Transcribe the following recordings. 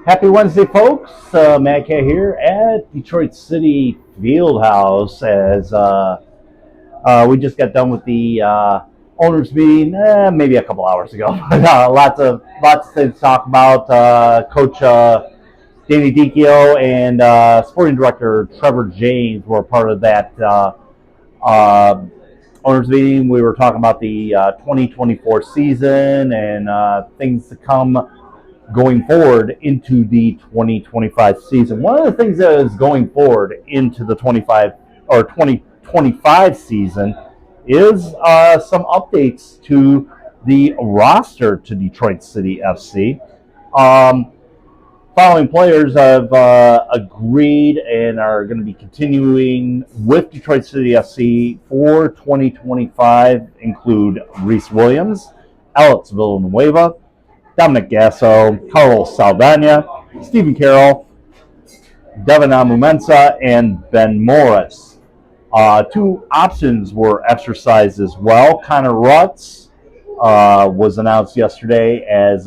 Happy Wednesday, folks. Madcat here at Detroit City Fieldhouse as we just got done with the owners meeting maybe a couple hours ago. Lots of things to talk about. Coach Danny Dicchio and sporting director Trevor James were part of that uh, owners meeting. We were talking about the 2024 season and things to come going forward into the 2025 season. One of the things that is going forward into the 2025 season is some updates to the roster to Detroit City FC. Um, Following players have agreed and are going to be continuing with Detroit City FC for 2025 include Reese Williams, Alex Villanueva, Dominic Gasso, Carlos Saldana, Stephen Carroll, Devin Amumensa, and Ben Morris. Two options were exercised as well. Connor Rutz was announced yesterday as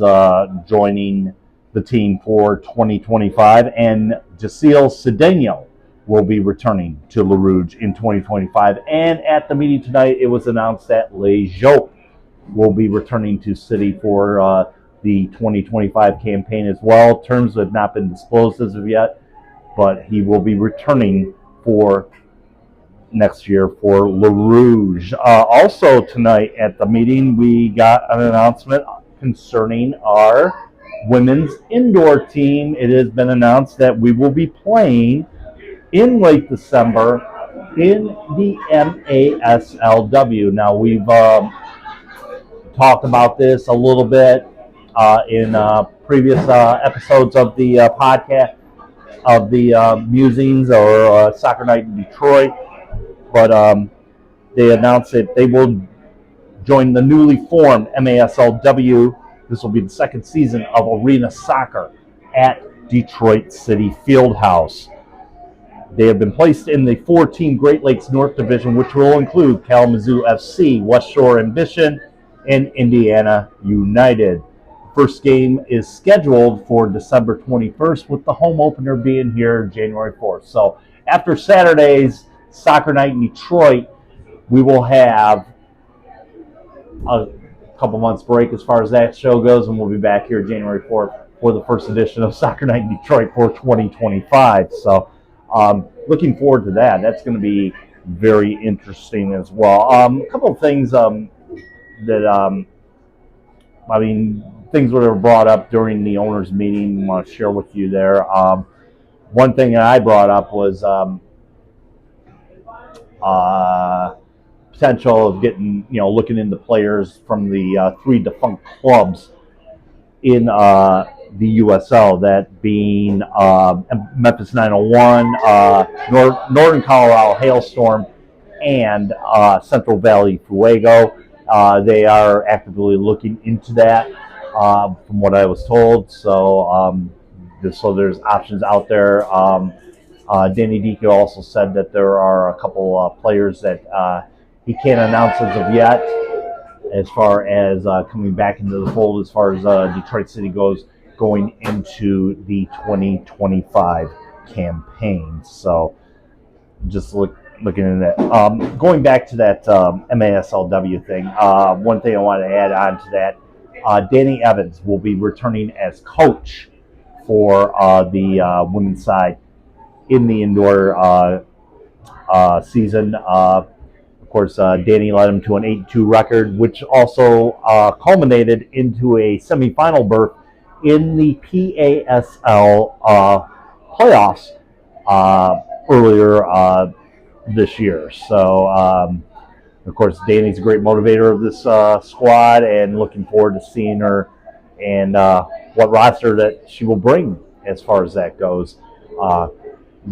joining the team for 2025, and Jaceel Cedeno will be returning to Le Rouge in 2025. And at the meeting tonight, it was announced that Lejo will be returning to City for the 2025 campaign as well. Terms have not been disclosed as of yet, but he will be returning for next year for Le Rouge. Also tonight at the meeting, we got an announcement concerning our women's indoor team. It has been announced that we will be playing in late December in the MASLW. Now, we've talked about this a little bit in previous episodes of the podcast of the Musings or Soccer Night in Detroit, but they announced that they will join the newly formed MASLW. This will be the second season of arena soccer at Detroit City Fieldhouse. They have been placed in the four-team Great Lakes North Division, which will include Kalamazoo FC, West Shore Ambition, and Indiana United. First game is scheduled for December 21st, with the home opener being here January 4th. So after Saturday's Soccer Night in Detroit, we will have a couple months break as far as that show goes, and we'll be back here January 4th for the first edition of Soccer Night in Detroit for 2025. So looking forward to that. That's going to be very interesting as well. A couple of things that things that were brought up during the owners meeting. I want to share with you there. One thing that I brought up was potential of getting, looking into players from the three defunct clubs in the USL, that being Memphis 901, Northern Colorado Hailstorm, and Central Valley Fuego. They are actively looking into that, from what I was told. So, so there's options out there. Danny Dicchio also said that there are a couple players that he can't announce as of yet, as far as coming back into the fold, as far as Detroit City goes, going into the 2025 campaign. So just looking at that. Going back to that MASLW thing, one thing I want to add on to that, Danny Evans will be returning as coach for the women's side in the indoor season. Of course, Danny led him to an 8-2 record, which also culminated into a semifinal berth in the PASL playoffs earlier this year. So, of course, Danny's a great motivator of this squad, and looking forward to seeing her and what roster that she will bring as far as that goes.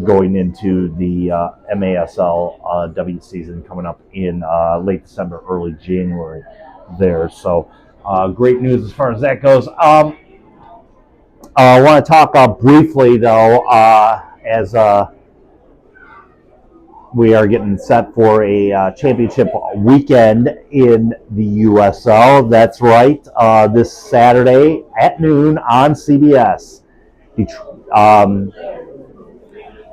Going into the MASLW season coming up in late December, early January there. So great news as far as that goes. I want to talk briefly, though, as we are getting set for a championship weekend in the USL. That's right, this Saturday at noon on CBS. It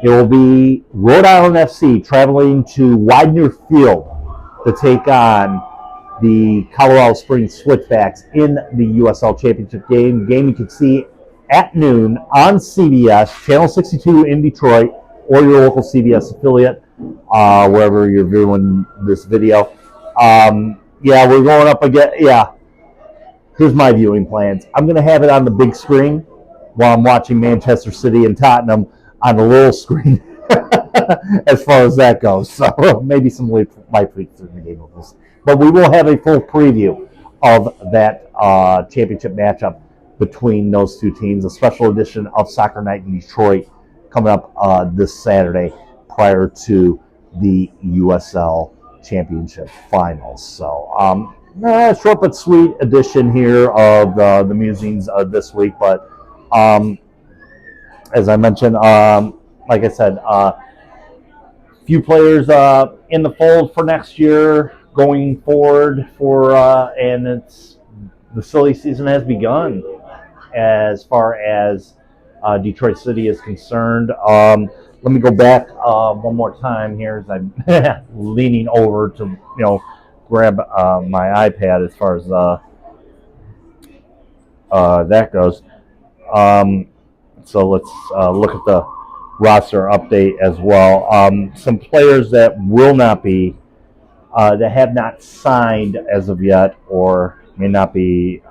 will be Rhode Island FC traveling to Widener Field to take on the Colorado Springs Switchbacks in the USL Championship game. Game you can see at noon on CBS, Channel 62 in Detroit, or your local CBS affiliate, wherever you're viewing this video. Yeah, we're going up again. Yeah, here's my viewing plans. I'm going to have it on the big screen while I'm watching Manchester City and Tottenham on the little screen as far as that goes. So maybe some light tweaks in the game. But we will have a full preview of that championship matchup between those two teams, a special edition of Soccer Night in Detroit coming up this Saturday prior to the USL Championship Finals. So, short but sweet edition here of the Musings this week. But as I mentioned, like I said, few players in the fold for next year going forward and it's the silly season has begun as far as Detroit City is concerned. Let me go back one more time here as I'm leaning over to grab my iPad as far as that goes. So let's look at the roster update as well. Some players that will not be, that have not signed as of yet, or may not be,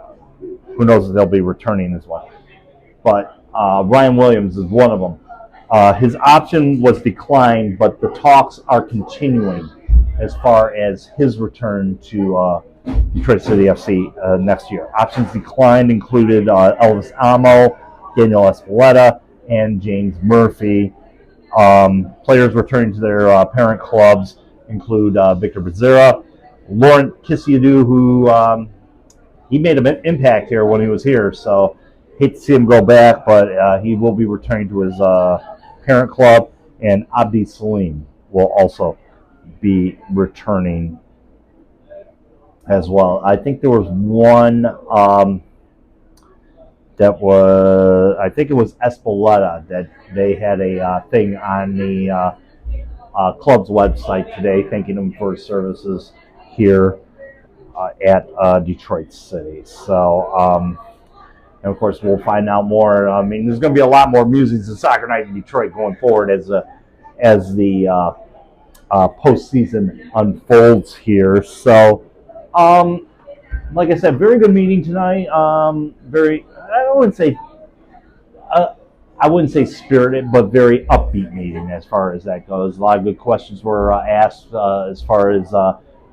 who knows if they'll be returning as well. But Ryan Williams is one of them. His option was declined, but the talks are continuing as far as his return to Detroit City FC next year. Options declined included Elvis Amo, Daniel Espeleta, and James Murphy. Players returning to their parent clubs include Victor Bezerra, Laurent Kisiadou, who he made an impact here when he was here, so hate to see him go back, but he will be returning to his parent club, and Abdi Salim will also be returning as well. I think there was one that was, I think it was Espeleta, that they had a thing on the club's website today thanking him for his services here at Detroit City. So, and of course, we'll find out more. I mean, there's going to be a lot more Musings and Soccer Night in Detroit going forward as the postseason unfolds here. So, like I said, very good meeting tonight. I wouldn't say spirited, but very upbeat meeting as far as that goes. A lot of good questions were asked as far as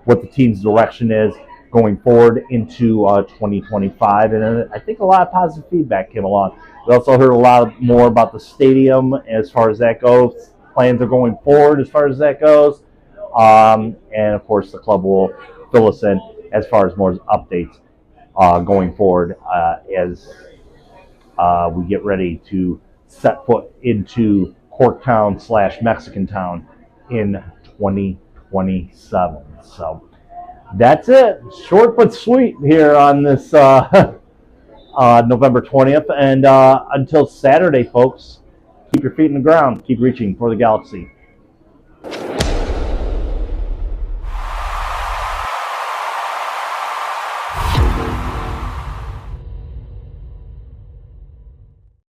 what the team's direction is going forward into 2025, and I think a lot of positive feedback came along. We also heard a lot more about the stadium as far as that goes. Plans are going forward as far as that goes, and of course the club will fill us in as far as more updates going forward as we get ready to set foot into Corktown / Mexican Town in 2027. So that's it. Short but sweet here on this November 20th. And until Saturday, folks, keep your feet in the ground. Keep reaching for the galaxy.